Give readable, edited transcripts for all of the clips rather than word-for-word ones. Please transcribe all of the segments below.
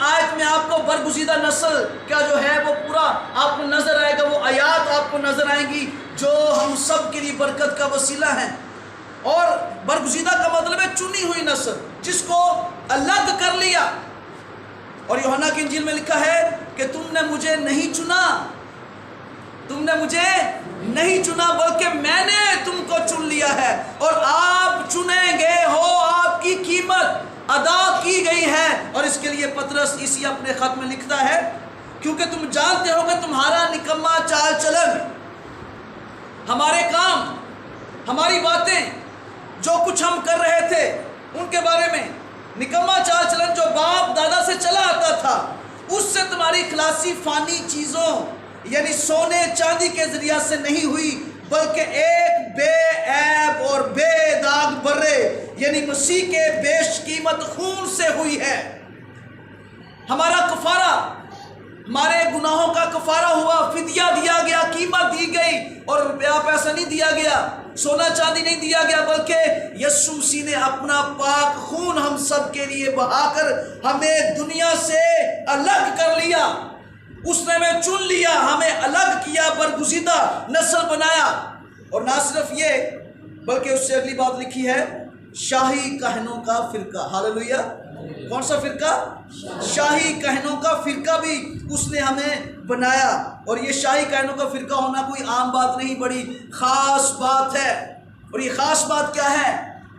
آیت میں آپ کو برگزیدہ نسل کا جو ہے وہ پورا آپ کو نظر آئے گا، وہ آیات آپ کو نظر آئیں گی جو ہم سب کے لیے برکت کا وسیلہ ہیں۔ اور برگزیدہ کا مطلب ہے چنی ہوئی نسل، جس کو الگ کر لیا۔ اور یوحنا کی انجیل میں لکھا ہے کہ تم نے مجھے نہیں چنا، تم نے مجھے نہیں چنا بلکہ میں نے تم کو چن لیا ہے، اور آپ چنے گئے ہو، آپ کی قیمت ادا کی گئی ہے۔ اور اس کے لیے پطرس اسی اپنے خط میں لکھتا ہے، کیونکہ تم جانتے ہو کہ تمہارا نکما چال چلن، ہمارے کام، ہماری باتیں، جو کچھ ہم کر رہے تھے ان کے بارے میں، نکما چال چلن جو باپ دادا سے چلا آتا تھا، اس سے تمہاری خلاصی فانی چیزوں یعنی سونے چاندی کے ذریعہ سے نہیں ہوئی، بلکہ ایک بے عیب اور بے داغ برے یعنی مسیح کے بیش قیمت خون سے ہوئی ہے۔ ہمارا کفارہ، ہمارے گناہوں کا کفارہ ہوا، فدیہ دیا گیا، قیمت دی گئی، اور روپیہ پیسہ نہیں دیا گیا، سونا چاندی نہیں دیا گیا، بلکہ یسوع مسیح نے اپنا پاک خون ہم سب کے لیے بہا کر ہمیں دنیا سے الگ کر لیا۔ اس نے ہمیں چن لیا، ہمیں الگ کیا، برگزیدہ نسل بنایا۔ اور نہ صرف یہ بلکہ اس سے اگلی بات لکھی ہے، شاہی کہنوں کا فرقہ۔ ہاللویہ! کون سا فرقہ؟ شاہی کہنوں کا فرقہ بھی اس نے ہمیں بنایا۔ اور یہ شاہی کہنوں کا فرقہ ہونا کوئی عام بات نہیں، بڑی خاص بات ہے۔ اور یہ خاص بات کیا ہے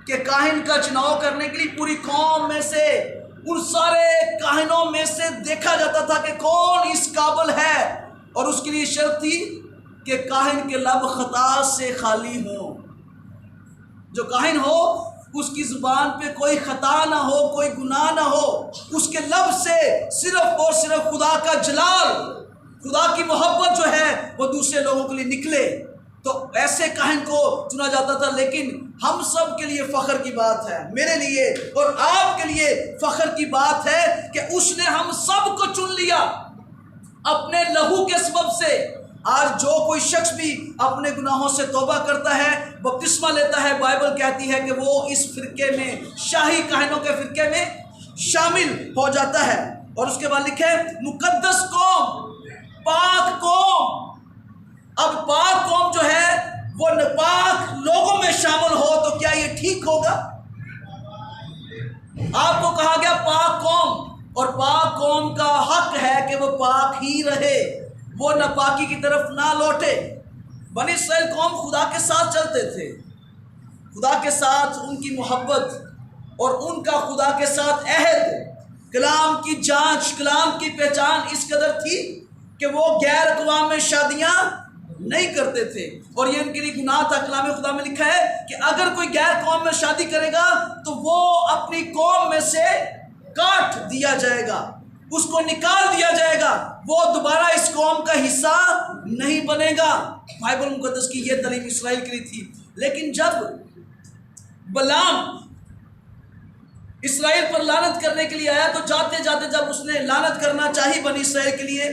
کہ کاہن کا چناؤ کرنے کے لیے پوری قوم میں سے، ان سارے کاہنوں میں سے دیکھا جاتا تھا کہ کون اس قابل ہے، اور اس کے لیے شرط تھی کہ کاہن کے لب خطا سے خالی ہوں۔ جو کاہن ہو اس کی زبان پہ کوئی خطا نہ ہو، کوئی گناہ نہ ہو، اس کے لب سے صرف اور صرف خدا کا جلال، خدا کی محبت جو ہے وہ دوسرے لوگوں کے لیے نکلے، تو ایسے کاہن کو چنا جاتا تھا۔ لیکن ہم سب کے لیے فخر کی بات ہے، میرے لیے اور آپ کے لیے فخر کی بات ہے کہ اس نے ہم سب کو چن لیا اپنے لہو کے سبب سے۔ آج جو کوئی شخص بھی اپنے گناہوں سے توبہ کرتا ہے، بپتسمہ لیتا ہے، بائبل کہتی ہے کہ وہ اس فرقے میں، شاہی کاہنوں کے فرقے میں شامل ہو جاتا ہے۔ اور اس کے بعد لکھے مقدس قوم، پاک قوم۔ اب پاک قوم جو ہے وہ ناپاک لوگوں میں شامل ہو تو کیا یہ ٹھیک ہوگا؟ آپ کو کہا گیا پاک قوم، اور پاک قوم کا حق ہے کہ وہ پاک ہی رہے، وہ ناپاکی کی طرف نہ لوٹے۔ بنی اسرائیل قوم خدا کے ساتھ چلتے تھے، خدا کے ساتھ ان کی محبت اور ان کا خدا کے ساتھ عہد، کلام کی جانچ، کلام کی پہچان اس قدر تھی کہ وہ غیر اقوام میں شادیاں نہیں کرتے تھے، اور یہ ان کے لیے گناہ تھا۔ کلام خدا میں لکھا ہے کہ اگر کوئی غیر قوم میں شادی کرے گا تو وہ اپنی قوم میں سے کاٹ دیا جائے گا، اس کو نکال دیا جائے گا، وہ دوبارہ اس قوم کا حصہ نہیں بنے گا۔ بائبل مقدس کی یہ تعلیم اسرائیل کے لیے تھی۔ لیکن جب بلعام اسرائیل پر لعنت کرنے کے لیے آیا تو جاتے جاتے جب اس نے لعنت کرنا چاہی بنی اسرائیل کے لیے،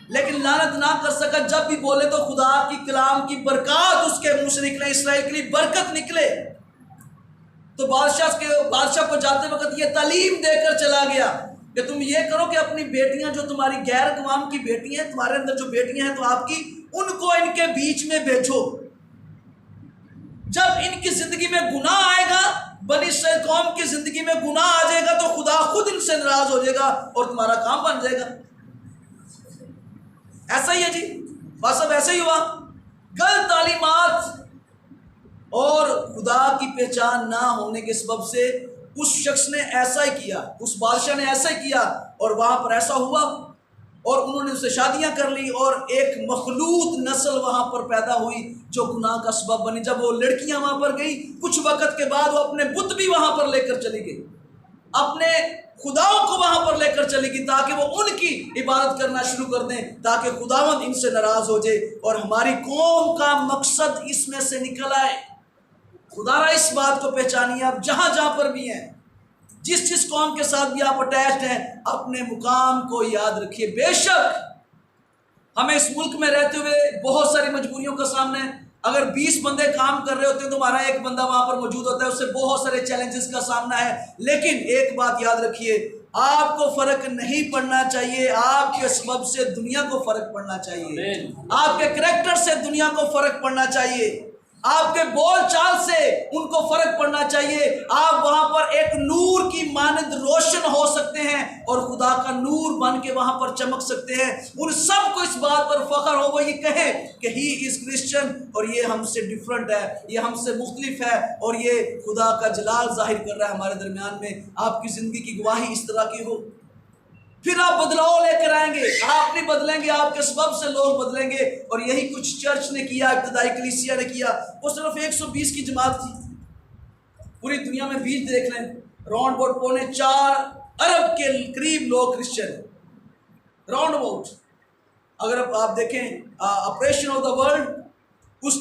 لیکن لعنت نہ کر سکا، جب بھی بولے تو خدا کی کلام کی برکات اس کے منہ سے نکلے، اسرائیل کے لیے برکت نکلے، تو بادشاہ کو جاتے وقت یہ تعلیم دے کر چلا گیا کہ تم یہ کرو کہ اپنی بیٹیاں جو تمہاری غیر اقوام کی بیٹیاں ہیں، تمہارے اندر جو بیٹیاں ہیں تو آپ کی، ان کو ان کے بیچ میں بھیجو۔ جب ان کی زندگی میں گناہ آئے گا، بنی اسرائیل قوم کی زندگی میں گناہ آ جائے گا، تو خدا خود ان سے ناراض ہو جائے گا اور تمہارا کام بن جائے گا۔ ایسا ہی ہے جی، بس اب ایسا ہی ہوا۔ غلط تعلیمات اور خدا کی پہچان نہ ہونے کے سبب سے اس شخص نے ایسا ہی کیا، اس بادشاہ نے ایسا ہی کیا، اور وہاں پر ایسا ہوا، اور انہوں نے اسے شادیاں کر لی، اور ایک مخلوط نسل وہاں پر پیدا ہوئی جو گناہ کا سبب بنی۔ جب وہ لڑکیاں وہاں پر گئی، کچھ وقت کے بعد وہ اپنے بت بھی وہاں پر لے کر چلی گئی، اپنے خداؤں کو وہاں پر لے کر چلی گئی تاکہ وہ ان کی عبادت کرنا شروع کر دیں، تاکہ خداوند ان سے ناراض ہو جائے اور ہماری قوم کا مقصد اس میں سے نکل آئے۔ خدا را اس بات کو پہچانیے، آپ جہاں جہاں پر بھی ہیں، جس قوم کے ساتھ بھی آپ اٹیچڈ ہیں، اپنے مقام کو یاد رکھیے۔ بے شک ہمیں اس ملک میں رہتے ہوئے بہت ساری مجبوریوں کا سامنا ہے۔ اگر 20 بندے کام کر رہے ہوتے ہیں تو ہمارا ایک بندہ وہاں پر موجود ہوتا ہے، اس سے بہت سارے چیلنجز کا سامنا ہے۔ لیکن ایک بات یاد رکھیے، آپ کو فرق نہیں پڑنا چاہیے، آپ کے سبب سے دنیا کو فرق پڑنا چاہیے، آپ کے کریکٹر سے دنیا کو فرق پڑنا چاہیے، آپ کے بول چال سے ان کو فرق پڑنا چاہیے۔ آپ وہاں پر ایک نور کی مانند روشن ہو سکتے ہیں اور خدا کا نور بن کے وہاں پر چمک سکتے ہیں۔ ان سب کو اس بات پر فخر ہو، وہ یہ کہیں کہ ہی از کرسچن، اور یہ ہم سے ڈیفرنٹ ہے، یہ ہم سے مختلف ہے، اور یہ خدا کا جلال ظاہر کر رہا ہے ہمارے درمیان میں۔ آپ کی زندگی کی گواہی اس طرح کی ہو، پھر آپ بدلاؤ لے کر آئیں گے۔ آپ نہیں بدلیں گے، آپ کے سبب سے لوگ بدلیں گے، اور یہی کچھ چرچ نے کیا، ابتدائی کلیسیا نے کیا۔ وہ صرف 120 کی جماعت تھی، پوری دنیا میں بیچ دیکھ لیں، راؤنڈ اباؤٹ 4.25 ارب کے قریب لوگ کرسچن ہیں، راؤنڈ اباؤٹ۔ اگر آپ دیکھیں آپریشن آف دا ورلڈ، اس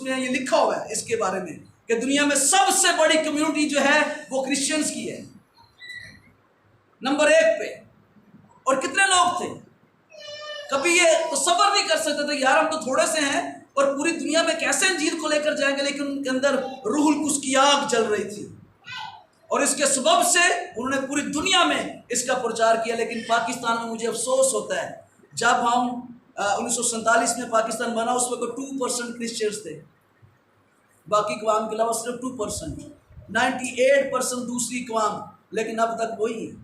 میں یہ لکھا ہوا ہے اس کے بارے میں کہ دنیا میں سب سے بڑی کمیونٹی جو ہے وہ کرسچنز کی ہے، نمبر 1 پہ۔ اور کتنے لوگ تھے؟ کبھی یہ تصور نہیں کر سکتے تھے یار ہم تو تھوڑے سے ہیں اور پوری دنیا میں کیسے انجیل کو لے کر جائیں گے، لیکن ان کے اندر روح القدس کی آگ جل رہی تھی، اور اس کے سبب سے انہوں نے پوری دنیا میں اس کا پرچار کیا۔ لیکن پاکستان میں مجھے افسوس ہوتا ہے، جب ہم 1947 میں پاکستان بنا، اس وقت 2% کرسچنز تھے، باقی اقوام کے علاوہ صرف 2%، 98% دوسری اقوام، لیکن اب تک وہی ہے،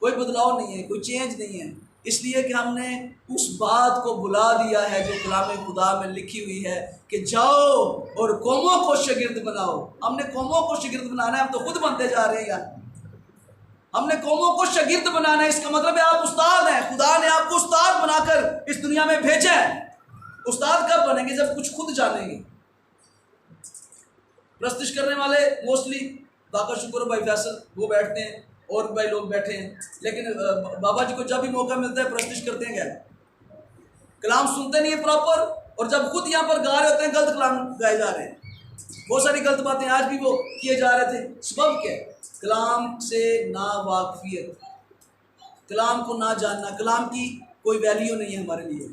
کوئی بدلاؤ نہیں ہے، کوئی چینج نہیں ہے، اس لیے کہ ہم نے اس بات کو بلا دیا ہے جو کلام خدا میں لکھی ہوئی ہے کہ جاؤ اور قوموں کو شاگرد بناؤ۔ ہم نے قوموں کو شاگرد بنانا ہے، ہم تو خود بنتے جا رہے ہیں یار، ہم نے قوموں کو شاگرد بنانا ہے۔ اس کا مطلب ہے آپ استاد ہیں، خدا نے آپ کو استاد بنا کر اس دنیا میں بھیجا ہے۔ استاد کب بنیں گے؟ جب کچھ خود جانیں گے۔ پرستش کرنے والے موسٹلی باقا شکر بھائی فیصل وہ بیٹھتے ہیں، اور بھائی لوگ بیٹھے ہیں، لیکن بابا جی کو جب بھی موقع ملتا ہے پرستش کرتے ہیں، کیا کلام سنتے نہیں ہیں پراپر، اور جب خود یہاں پر گا رہے ہوتے ہیں غلط کلام گائے جا رہے ہیں، بہت ساری غلط باتیں آج بھی وہ کیے جا رہے تھے۔ سبب کیا ہے؟ کلام سے نا واقفیت، کلام کو نہ جاننا، کلام کی کوئی ویلیو نہیں ہے ہمارے لیے۔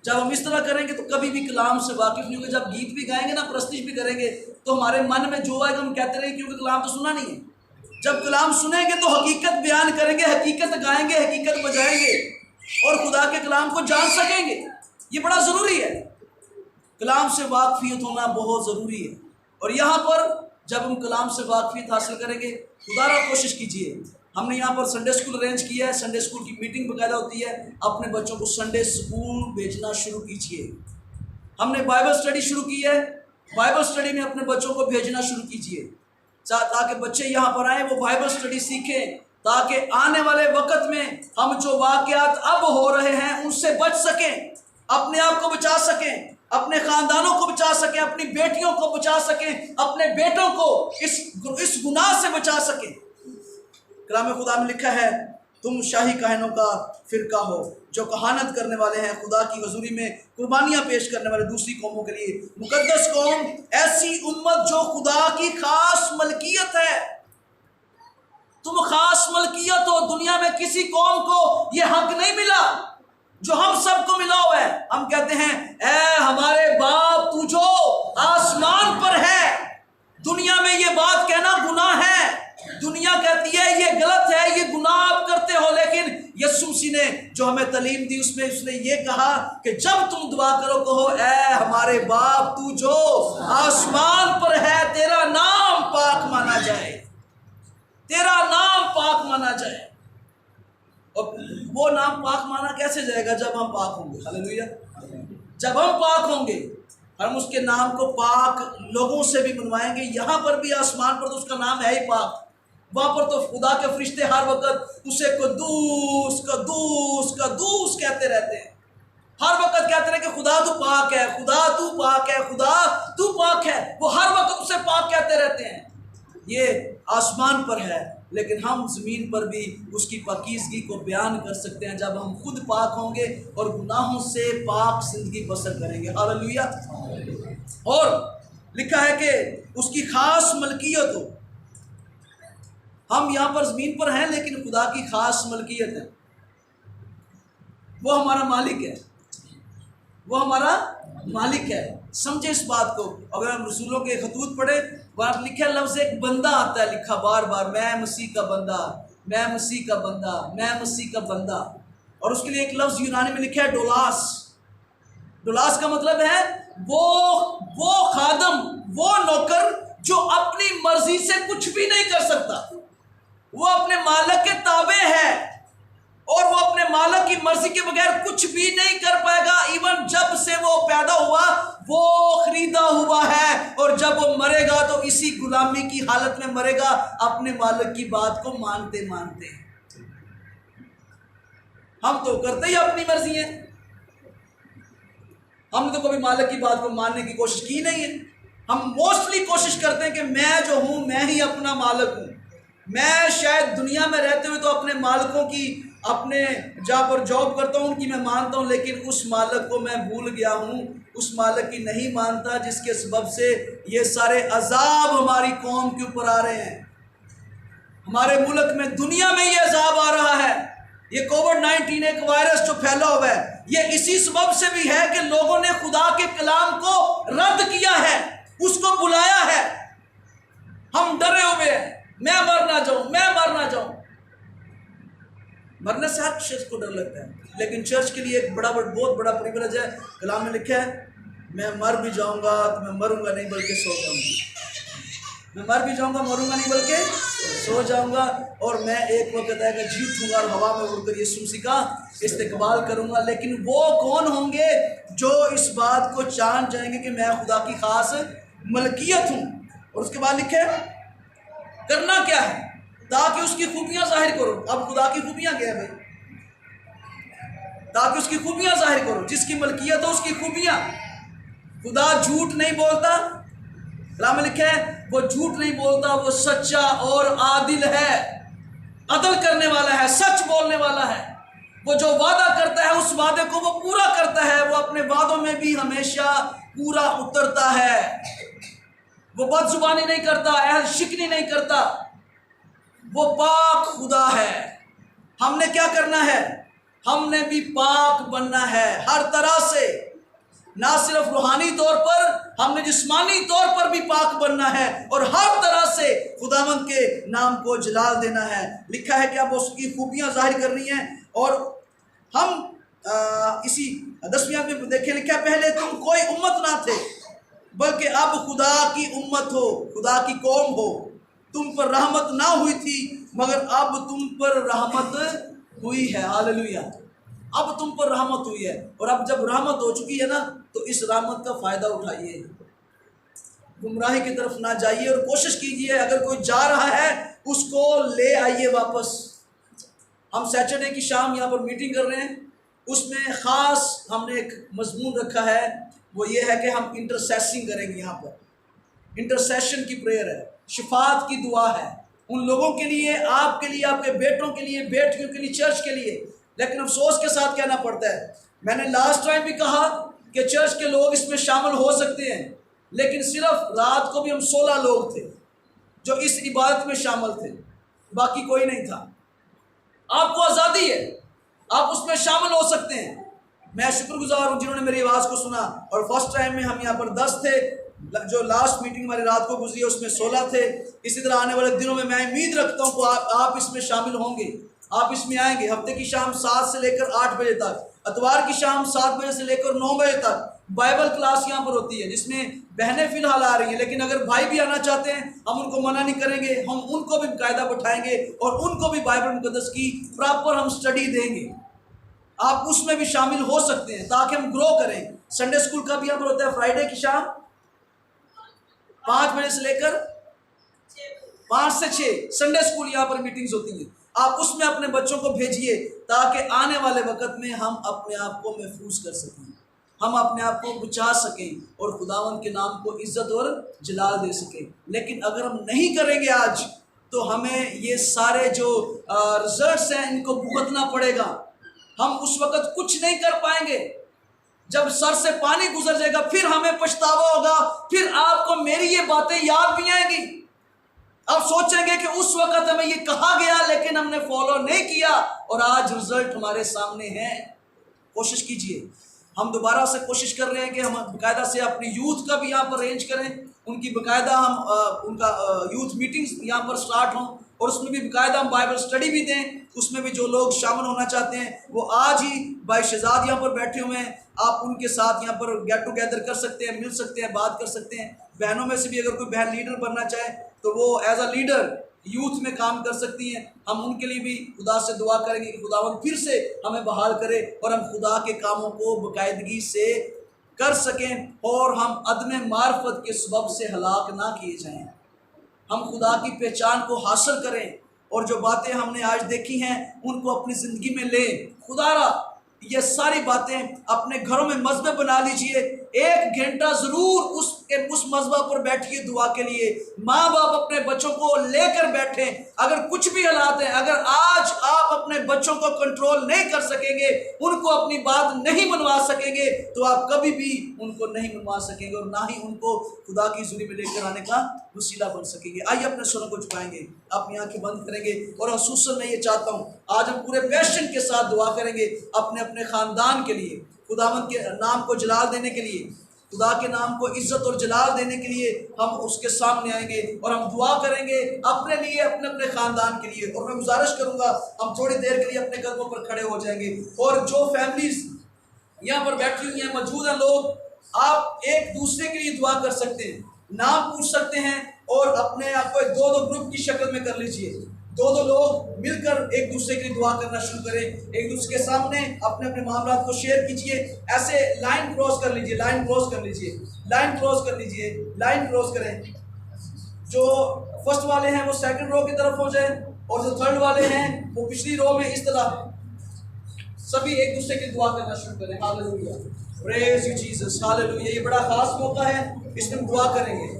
جب ہم اس طرح کریں گے تو کبھی بھی کلام سے واقف نہیں ہوں گے۔ جب گیت بھی گائیں گے نا، پرستش بھی کریں گے، تو ہمارے من میں جو آئے گا ہم کہتے رہیں گے، کیونکہ کلام تو سنا نہیں ہے۔ جب کلام سنیں گے تو حقیقت بیان کریں گے، حقیقت گائیں گے، حقیقت بجائیں گے، اور خدا کے کلام کو جان سکیں گے۔ یہ بڑا ضروری ہے، کلام سے واقفیت ہونا بہت ضروری ہے۔ اور یہاں پر جب ہم کلام سے واقفیت حاصل کریں گے، خدا را کوشش کیجئے۔ ہم نے یہاں پر سنڈے اسکول ارینج کیا ہے، سنڈے اسکول کی میٹنگ باقاعدہ ہوتی ہے، اپنے بچوں کو سنڈے اسکول بھیجنا شروع کیجئے۔ ہم نے بائبل اسٹڈی شروع کی ہے، بائبل اسٹڈی میں اپنے بچوں کو بھیجنا شروع کیجئے، تاکہ بچے یہاں پر آئیں، وہ بائبل اسٹڈی سیکھیں، تاکہ آنے والے وقت میں ہم جو واقعات اب ہو رہے ہیں ان سے بچ سکیں، اپنے آپ کو بچا سکیں، اپنے خاندانوں کو بچا سکیں، اپنی بیٹیوں کو بچا سکیں، اپنے بیٹوں کو اس گناہ سے بچا سکیں۔ کلام خدا میں لکھا ہے تم شاہی کہنوں کا فرقہ ہو جو کہانت کرنے والے ہیں، خدا کی حضوری میں قربانیاں پیش کرنے والے دوسری قوموں کے لیے مقدس قوم، ایسی امت جو خدا کی خاص ملکیت ہے۔ تم خاص ملکیت ہو، دنیا میں کسی قوم کو یہ حق نہیں ملا جو ہم سب کو ملا ہوا ہے۔ ہم کہتے ہیں اے ہمارے باپ تو جو آسمان پر ہے، دنیا میں یہ بات کہنا گناہ ہے، دنیا کہتی ہے یہ غلط ہے، یہ گناہ آپ کرتے ہو، لیکن یسوع مسیح نے جو ہمیں تعلیم دی اس نے یہ کہا کہ جب تم دعا کرو کہو اے ہمارے باپ تو جو آسمان پر ہے، تیرا نام پاک مانا جائے، تیرا نام پاک مانا جائے۔ اور وہ نام پاک مانا کیسے جائے گا؟ جب ہم پاک ہوں گے، ہاللیلویہ، جب ہم پاک ہوں گے ہم اس کے نام کو پاک لوگوں سے بھی منوائیں گے۔ یہاں پر بھی آسمان پر تو اس کا نام ہے ہی پاک، وہاں پر تو خدا کے فرشتے ہر وقت اسے قدوس قدوس قدوس کہتے رہتے ہیں، ہر وقت کہتے ہیں کہ خدا تو پاک ہے، خدا تو پاک ہے، خدا تو پاک ہے، وہ ہر وقت اسے پاک کہتے رہتے ہیں۔ یہ آسمان پر ہے، لیکن ہم زمین پر بھی اس کی پاکیزگی کو بیان کر سکتے ہیں جب ہم خود پاک ہوں گے اور گناہوں سے پاک زندگی بسر کریں گے، ہاللیلویہ۔ اور لکھا ہے کہ اس کی خاص ملکیت ہو۔ ہم یہاں پر زمین پر ہیں لیکن خدا کی خاص ملکیت ہے، وہ ہمارا مالک ہے، وہ ہمارا مالک ہے۔ سمجھے اس بات کو. اگر ہم رسولوں کے خطوط پڑھیں وہاں لکھا لفظ ایک بندہ آتا ہے لکھا بار بار، میں مسیح کا بندہ، میں مسیح کا بندہ، میں مسیح کا بندہ. اور اس کے لیے ایک لفظ یونانی میں لکھا ہے ڈولاس. ڈولاس کا مطلب ہے وہ خادم، وہ نوکر جو اپنی مرضی سے کچھ بھی نہیں کر سکتا. وہ اپنے مالک کے تابع ہے اور وہ اپنے مالک کی مرضی کے بغیر کچھ بھی نہیں کر پائے گا. ایون جب سے وہ پیدا ہوا وہ خریدا ہوا ہے، اور جب وہ مرے گا تو اسی غلامی کی حالت میں مرے گا، اپنے مالک کی بات کو مانتے مانتے. ہم تو کرتے ہی اپنی مرضی ہیں، ہم نے تو کبھی مالک کی بات کو ماننے کی کوشش کی نہیں ہے. ہم موسٹلی کوشش کرتے ہیں کہ میں جو ہوں میں ہی اپنا مالک ہوں. میں شاید دنیا میں رہتے ہوئے تو اپنے مالکوں کی، اپنے جہاں پر جاب کرتا ہوں ان کی میں مانتا ہوں، لیکن اس مالک کو میں بھول گیا ہوں، اس مالک کی نہیں مانتا جس کے سبب سے یہ سارے عذاب ہماری قوم کے اوپر آ رہے ہیں. ہمارے ملک میں، دنیا میں یہ عذاب آ رہا ہے. یہ کووڈ-19 ایک وائرس جو پھیلا ہوا ہے، یہ اسی سبب سے بھی ہے کہ لوگوں نے خدا کے کلام کو رد کیا ہے، اس کو بلایا ہے. ہم ڈرے ہوئے ہیں، میں مر نہ جاؤں، میں مر نہ جاؤں. مرنے سے ہر شخص کو ڈر لگتا ہے، لیکن چرچ کے لیے ایک بہت بڑا پریویلیج ہے. کلام میں لکھا ہے میں مر بھی جاؤں گا تو میں مروں گا نہیں بلکہ سو جاؤں گا. میں مر بھی جاؤں گا، مروں گا نہیں بلکہ سو جاؤں گا، اور میں ایک وقت ہے کہ جیت ہوں گا اور ہوا میں اڑ کر یسوع مسیح کا استقبال کروں گا. لیکن وہ کون ہوں گے جو اس بات کو جان جائیں گے کہ میں خدا کی خاص ملکیت ہوں. اور اس کے بعد لکھے کرنا کیا ہے تاکہ اس کی خوبیاں ظاہر کرو. اب خدا کی خوبیاں کیا ہے بھائی؟ تاکہ اس کی خوبیاں ظاہر کرو. جس کی ملکیت ہو اس کی خوبیاں. خدا جھوٹ نہیں بولتا، کلام میں لکھا ہے وہ جھوٹ نہیں بولتا، وہ سچا اور عادل ہے، عدل کرنے والا ہے، سچ بولنے والا ہے. وہ جو وعدہ کرتا ہے اس وعدے کو وہ پورا کرتا ہے. وہ اپنے وعدوں میں بھی ہمیشہ پورا اترتا ہے. وہ بد زبانی نہیں کرتا، اہل شکنی نہیں کرتا. وہ پاک خدا ہے. ہم نے کیا کرنا ہے؟ ہم نے بھی پاک بننا ہے ہر طرح سے. نہ صرف روحانی طور پر، ہم نے جسمانی طور پر بھی پاک بننا ہے، اور ہر طرح سے خداوند کے نام کو جلال دینا ہے. لکھا ہے کہ اب اس کی خوبیاں ظاہر کرنی ہیں. اور ہم اسی 10ویں آیت میں دیکھیں لکھا ہے پہلے تم کوئی امت نہ تھے بلکہ اب خدا کی امت ہو، خدا کی قوم ہو. تم پر رحمت نہ ہوئی تھی مگر اب تم پر رحمت ہوئی ہے. ہاللویہ. اب تم پر رحمت ہوئی ہے، اور اب جب رحمت ہو چکی ہے نا تو اس رحمت کا فائدہ اٹھائیے، گمراہی کی طرف نہ جائیے، اور کوشش کیجیے اگر کوئی جا رہا ہے اس کو لے آئیے واپس. ہم سیچرڈے کی شام یہاں پر میٹنگ کر رہے ہیں، اس میں خاص ہم نے ایک مضمون رکھا ہے، وہ یہ ہے کہ ہم انٹرسیسنگ کریں گے. یہاں پر انٹرسیشن کی پریئر ہے، شفاعت کی دعا ہے ان لوگوں کے لیے، آپ کے لیے، آپ کے بیٹوں کے لیے، بیٹیوں کے لیے، چرچ کے لیے. لیکن افسوس کے ساتھ کہنا پڑتا ہے، میں نے لاسٹ ٹائم بھی کہا کہ چرچ کے لوگ اس میں شامل ہو سکتے ہیں، لیکن صرف رات کو بھی ہم 16 لوگ تھے جو اس عبادت میں شامل تھے، باقی کوئی نہیں تھا. آپ کو آزادی ہے، آپ اس میں شامل ہو سکتے ہیں. میں شکر گزار ہوں جنہوں نے میری آواز کو سنا. اور فرسٹ ٹائم میں ہم یہاں پر 10 تھے، جو لاسٹ میٹنگ ہماری رات کو گزری ہے اس میں 16 تھے. اسی طرح آنے والے دنوں میں امید رکھتا ہوں کہ آپ اس میں شامل ہوں گے، آپ اس میں آئیں گے. ہفتے کی شام 7 سے لے کر 8 بجے تک، اتوار کی شام 7 بجے سے لے کر 9 بجے تک بائبل کلاس یہاں پر ہوتی ہے، جس میں بہنیں فی الحال آ رہی ہیں، لیکن اگر بھائی بھی آنا چاہتے ہیں ہم ان کو منع نہیں کریں گے. ہم ان کو بھی باقاعدہ بٹھائیں گے اور ان کو بھی بائبل مقدس کی پراپر ہم سٹڈی دیں گے. آپ اس میں بھی شامل ہو سکتے ہیں تاکہ ہم گرو کریں. سنڈے اسکول کا بھی یہاں پر ہوتا ہے فرائیڈے کی شام 5 بجے سے لے کر 5 سے 6 سنڈے اسکول یہاں پر میٹنگز ہوتی ہیں. آپ اس میں اپنے بچوں کو بھیجیے تاکہ آنے والے وقت میں ہم اپنے آپ کو محفوظ کر سکیں، ہم اپنے آپ کو بچا سکیں اور خداوند کے نام کو عزت اور جلال دے سکیں. لیکن اگر ہم نہیں کریں گے آج تو ہمیں یہ سارے جو رزلٹس ہیں ان کو بھگتنا پڑے گا. ہم اس وقت کچھ نہیں کر پائیں گے. جب سر سے پانی گزر جائے گا پھر ہمیں پچھتاوا ہوگا، پھر آپ کو میری یہ باتیں یاد بھی آئیں گی. آپ سوچیں گے کہ اس وقت ہمیں یہ کہا گیا لیکن ہم نے فالو نہیں کیا، اور آج رزلٹ ہمارے سامنے ہیں. کوشش کیجئے ہم دوبارہ سے کوشش کر رہے ہیں کہ ہم باقاعدہ سے اپنی یوتھ کا بھی یہاں پر ارینج کریں، ان کی باقاعدہ ہم ان کا یوتھ میٹنگز یہاں پر سٹارٹ ہوں، اور اس میں بھی باقاعدہ ہم بائبل اسٹڈی بھی دیں۔ اس میں بھی جو لوگ شامل ہونا چاہتے ہیں وہ آج ہی بھائی شہزاد یہاں پر بیٹھے ہوئے ہیں، آپ ان کے ساتھ یہاں پر گیٹ ٹوگیدر کر سکتے ہیں، مل سکتے ہیں، بات کر سکتے ہیں۔ بہنوں میں سے بھی اگر کوئی بہن لیڈر بننا چاہے تو وہ ایز اے لیڈر یوتھ میں کام کر سکتی ہیں۔ ہم ان کے لیے بھی خدا سے دعا کریں گے کہ خداوند پھر سے ہمیں بحال کرے اور ہم خدا کے کاموں کو باقاعدگی سے کر سکیں، اور ہم عدم معرفت کے سبب سے ہلاک نہ کیے جائیں۔ ہم خدا کی پہچان کو حاصل کریں، اور جو باتیں ہم نے آج دیکھی ہیں ان کو اپنی زندگی میں لیں۔ خدا را یہ ساری باتیں اپنے گھروں میں مذبح بنا لیجئے، 1 گھنٹہ ضرور اس مذبح پر بیٹھیے دعا کے لیے۔ ماں باپ اپنے بچوں کو لے کر بیٹھیں، اگر کچھ بھی حالات ہیں، اگر آج آپ اپنے بچوں کو کنٹرول نہیں کر سکیں گے، ان کو اپنی بات نہیں منوا سکیں گے، تو آپ کبھی بھی ان کو نہیں منوا سکیں گے، اور نہ ہی ان کو خدا کی حضوری میں لے کر آنے کا وسیلہ بن سکیں گے۔ آئیے اپنے سروں کو جھکائیں گے، اپنی آنکھیں بند کریں گے، اور خصوصاً میں یہ چاہتا ہوں آج ہم پورے پیشن کے ساتھ دعا کریں گے اپنے خاندان کے لیے، خداوند کے نام کو جلال دینے کے لیے، خدا کے نام کو عزت اور جلال دینے کے لیے ہم اس کے سامنے آئیں گے، اور ہم دعا کریں گے اپنے لیے، اپنے خاندان کے لیے۔ اور میں گزارش کروں گا ہم تھوڑی دیر کے لیے اپنے قدموں پر کھڑے ہو جائیں گے، اور جو فیملیز یہاں پر بیٹھی ہوئی ہیں، موجود ہیں لوگ، آپ ایک دوسرے کے لیے دعا کر سکتے ہیں، نام پوچھ سکتے ہیں، اور اپنے آپ کو 2 گروپ کی شکل میں کر لیجئے۔ 2 لوگ مل کر ایک دوسرے کے لیے دعا کرنا شروع کریں، ایک دوسرے کے سامنے اپنے معاملات کو شیئر کیجئے۔ ایسے لائن کراس کر لیجئے، لائن کراس کر لیجئے، لائن کراس کر لیجئے، لائن کراس کریں۔ جو فرسٹ والے ہیں وہ سیکنڈ رو کی طرف ہو جائیں، اور جو تھرڈ والے ہیں وہ پچھلی رو میں، اس طرح سبھی ایک دوسرے کی دعا کرنا شروع کریں۔ Hallelujah, praise you Jesus, hallelujah. یہ بڑا خاص موقع ہے، اس میں ہم دعا کریں گے۔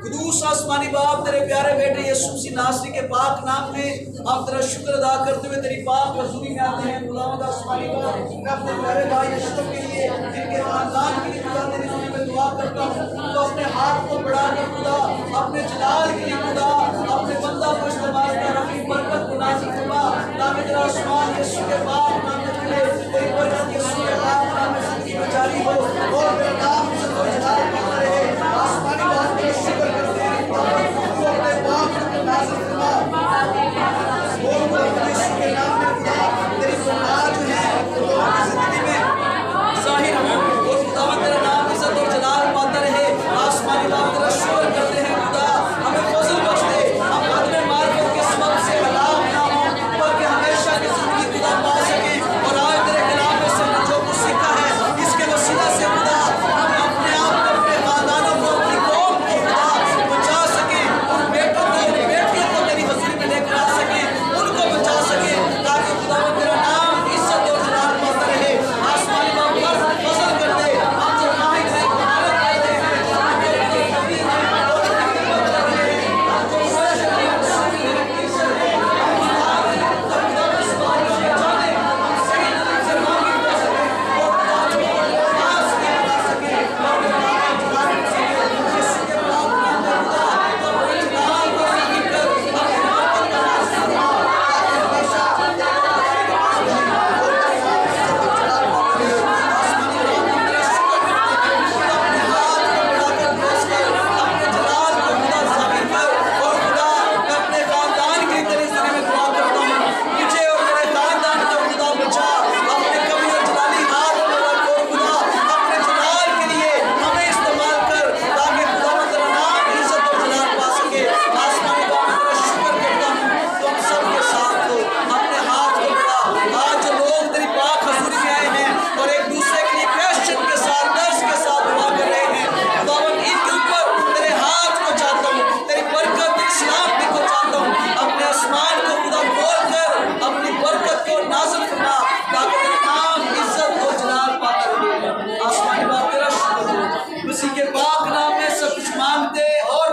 قدوس آسمانی باپ، تیرے پیارے بیٹے یسوع مسیح ناصری کے پاک نام میں ہم تیرا شکر ادا کرتے ہوئے تیری پاک حضوری میں آتے ہیں۔ خداوند آسمانی باپ، میں اپنے پیارے بھائی یسوع کے لیے، جن کے خاندان کے لیے خدا تیری نام میں دعا کرتا ہوں، تو اپنے ہاتھ کو بڑھا کر خدا اپنے جلال کے لیے خدا اپنے بندہ کو استعمال کر اپنی برکت کو نازل فرما، تاکہ تیرا آسمان یسوع کے پاک نام میں کھلے، تیری برکت یسوع کے پاک نام میں زندگی میں جاری ہو، اور تیرا نام عزت و جلال پاتا رہے۔ آسمانی باپ تیرا شکر کرتے ہیں، تو اپنے پاک کو نازل فرما، اور اپنے یسوع کے نام میں خدا تیری بندہ جو ہے وہ اپنی زندگی میں ظاہر ہو، اور خداوند تیرا نام عزت اور جلال پاتا رہے۔ آسمانی باپ تیرا شکر کرتے ہیں، خدا ہمیں فضل بخش دے، ہم عدم معرفت کے سبب سے ہلاک نہ ہوں، بلکہ ہمیشہ کی زندگی خدا پا سکیں، اور آج تیرے کلام میں سے جو کچھ سیکھا ہے اس کے وسیلہ سے خدا ہم اپنے آپ کو، اپنے خاندانوں کو، اپنی قوم کو خدا بچا سکیں، ان بیٹوں کو، ان بیٹیوں کو تیری حضوری میں لے کر آ سکیں، ان کو بچا سکیں، تاکہ خداوند تیرا نام عزت اور جلال پاتا رہے۔ آسمانی باپ فضل کر دے، ہم جو ماہر ہیں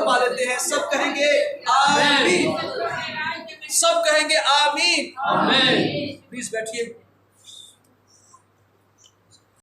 مہارت کرتے ہیں، سب کہیں گے آمین، سب کہیں گے آمین۔ پلیز بیٹھیے۔